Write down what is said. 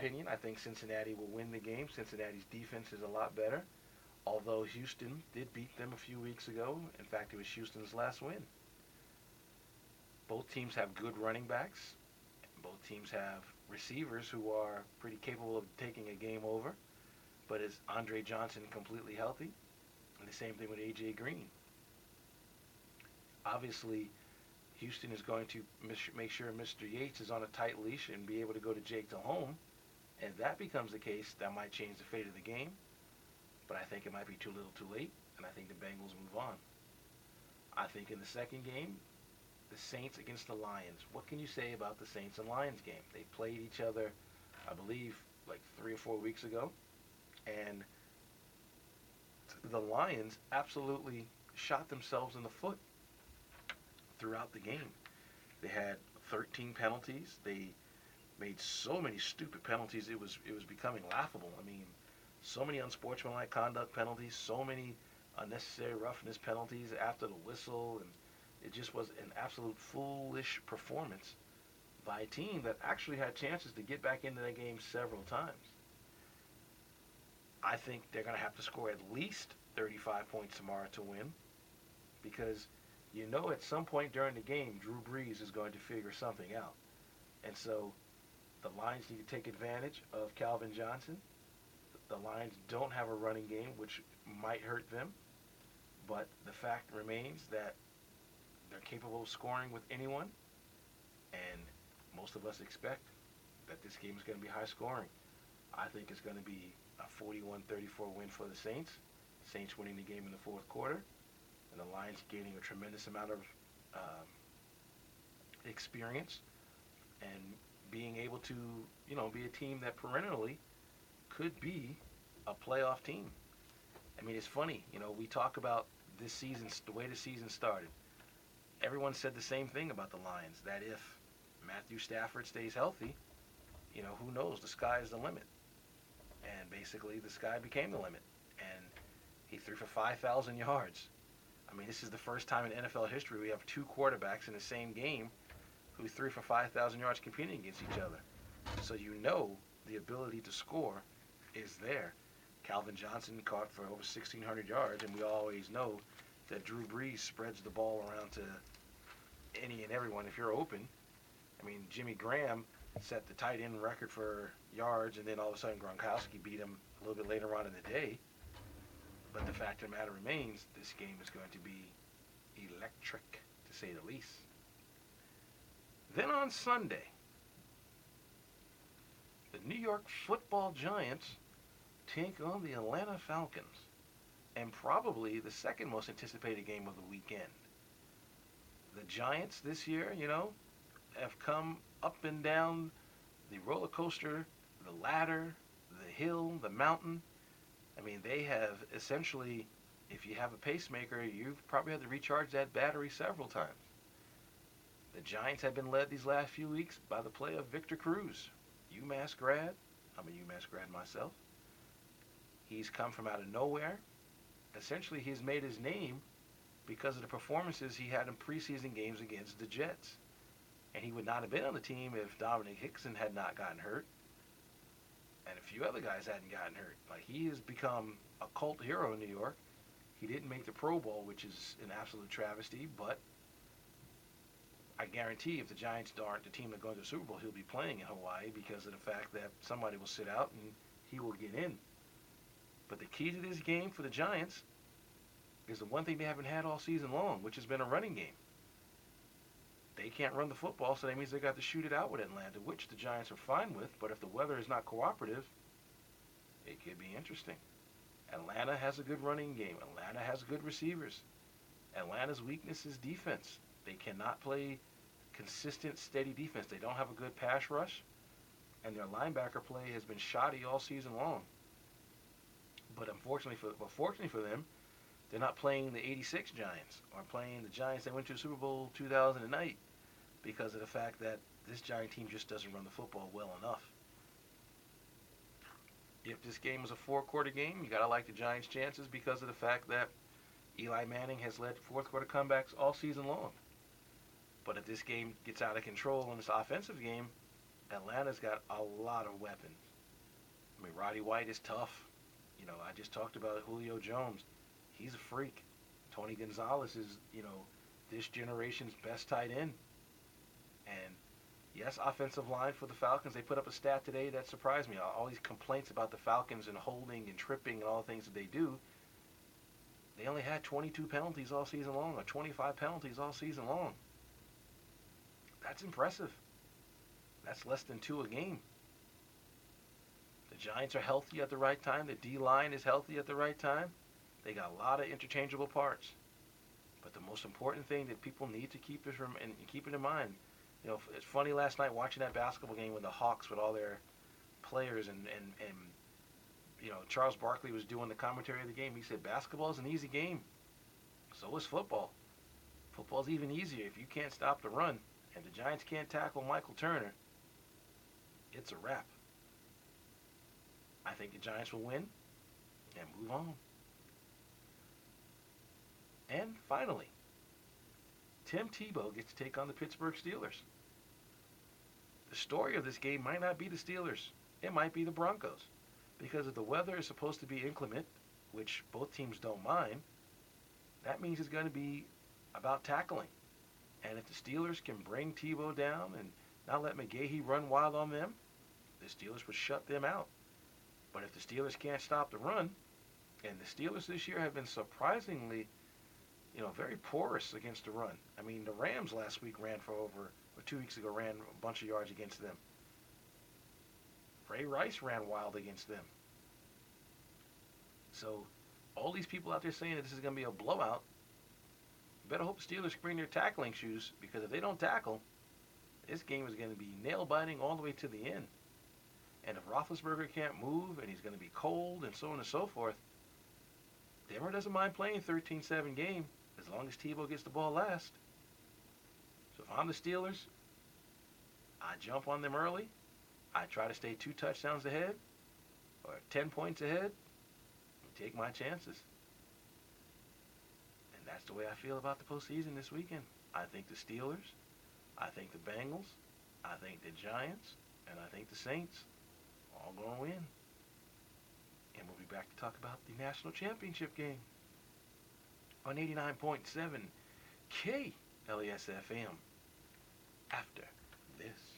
opinion, I think Cincinnati will win the game. Cincinnati's defense is a lot better, although Houston did beat them a few weeks ago. In fact, it was Houston's last win. Both teams have good running backs. Both teams have receivers who are pretty capable of taking a game over. But is Andre Johnson completely healthy? And the same thing with A.J. Green. Obviously, Houston is going to make sure Mr. Yates is on a tight leash and be able to go to Jake Delhomme. And if that becomes the case, that might change the fate of the game. But I think it might be too little too late, and I think the Bengals move on. I think in the second game, the Saints against the Lions. What can you say about the Saints and Lions game? They played each other, I believe, like 3 or 4 weeks ago. And the Lions absolutely shot themselves in the foot throughout the game. They had 13 penalties. They made so many stupid penalties. It was becoming laughable. I mean, so many unsportsmanlike conduct penalties, so many unnecessary roughness penalties after the whistle, and it just was an absolute foolish performance by a team that actually had chances to get back into that game several times. I think they're going to have to score at least 35 points tomorrow to win because you know at some point during the game, Drew Brees is going to figure something out. And so the Lions need to take advantage of Calvin Johnson. The Lions don't have a running game, which might hurt them. But the fact remains that they're capable of scoring with anyone. And most of us expect that this game is going to be high scoring. I think it's going to be a 41-34 win for the Saints. Saints winning the game in the fourth quarter. And the Lions gaining a tremendous amount of experience and being able to, be a team that perennially could be a playoff team. I mean, it's funny, we talk about this season, the way the season started. Everyone said the same thing about the Lions, that if Matthew Stafford stays healthy, who knows, the sky is the limit. And basically, the sky became the limit. And he threw for 5,000 yards. I mean, this is the first time in NFL history we have two quarterbacks in the same game who threw for 5,000 yards competing against each other. So the ability to score is there. Calvin Johnson caught for over 1,600 yards, and we always know that Drew Brees spreads the ball around to any and everyone if you're open. I mean, Jimmy Graham set the tight end record for yards, and then all of a sudden Gronkowski beat him a little bit later on in the day. But the fact of the matter remains, this game is going to be electric, to say the least. Then on Sunday, the New York Football Giants take on the Atlanta Falcons, and probably the second most anticipated game of the weekend. The Giants this year, have come up and down the roller coaster, the ladder, the hill, the mountain. I mean, they have essentially, if you have a pacemaker, you've probably had to recharge that battery several times. The Giants have been led these last few weeks by the play of Victor Cruz, UMass grad. I'm a UMass grad myself. He's come from out of nowhere. Essentially, he's made his name because of the performances he had in preseason games against the Jets. And he would not have been on the team if Dominic Hickson had not gotten hurt. And a few other guys hadn't gotten hurt. Like, he has become a cult hero in New York. He didn't make the Pro Bowl, which is an absolute travesty, but I guarantee if the Giants aren't the team that goes to the Super Bowl, he'll be playing in Hawaii because of the fact that somebody will sit out and he will get in. But the key to this game for the Giants is the one thing they haven't had all season long, which has been a running game. They can't run the football, so that means they got to shoot it out with Atlanta, which the Giants are fine with. But if the weather is not cooperative, it could be interesting. Atlanta has a good running game. Atlanta has good receivers. Atlanta's weakness is defense. They cannot play consistent, steady defense. They don't have a good pass rush, and their linebacker play has been shoddy all season long. But fortunately for them, they're not playing the '86 Giants or playing the Giants that went to the Super Bowl 2008 because of the fact that this Giant team just doesn't run the football well enough. If this game is a four-quarter game, you got to like the Giants' chances because of the fact that Eli Manning has led fourth-quarter comebacks all season long. But if this game gets out of control in this offensive game, Atlanta's got a lot of weapons. I mean, Roddy White is tough. I just talked about Julio Jones. He's a freak. Tony Gonzalez is, this generation's best tight end. And yes, offensive line for the Falcons. They put up a stat today that surprised me. All these complaints about the Falcons and holding and tripping and all the things that they do. They only had 22 penalties all season long, or 25 penalties all season long. That's impressive. That's less than 2 a game. The Giants are healthy at the right time. The D-line is healthy at the right time. They got a lot of interchangeable parts. But the most important thing that people need to keep it in mind, it's funny last night watching that basketball game with the Hawks with all their players and Charles Barkley was doing the commentary of the game. He said basketball is an easy game. So is football. Football's even easier if you can't stop the run and the Giants can't tackle Michael Turner. It's a wrap. I think the Giants will win and move on. And finally, Tim Tebow gets to take on the Pittsburgh Steelers. The story of this game might not be the Steelers. It might be the Broncos. Because if the weather is supposed to be inclement, which both teams don't mind, that means it's going to be about tackling. And if the Steelers can bring Tebow down and not let McGahee run wild on them, the Steelers would shut them out. But if the Steelers can't stop the run, and the Steelers this year have been surprisingly, very porous against the run. I mean, the Rams last week ran 2 weeks ago, ran a bunch of yards against them. Ray Rice ran wild against them. So, all these people out there saying that this is going to be a blowout, better hope the Steelers bring their tackling shoes, because if they don't tackle, this game is going to be nail-biting all the way to the end. And if Roethlisberger can't move and he's going to be cold and so on and so forth, Denver doesn't mind playing 13-7 game as long as Tebow gets the ball last. So if I'm the Steelers, I jump on them early. I try to stay 2 touchdowns ahead or 10 points ahead and take my chances. And that's the way I feel about the postseason this weekend. I think the Steelers, I think the Bengals, I think the Giants, and I think the Saints all going to win. And we'll be back to talk about the national championship game on 89.7 KLES FM after this.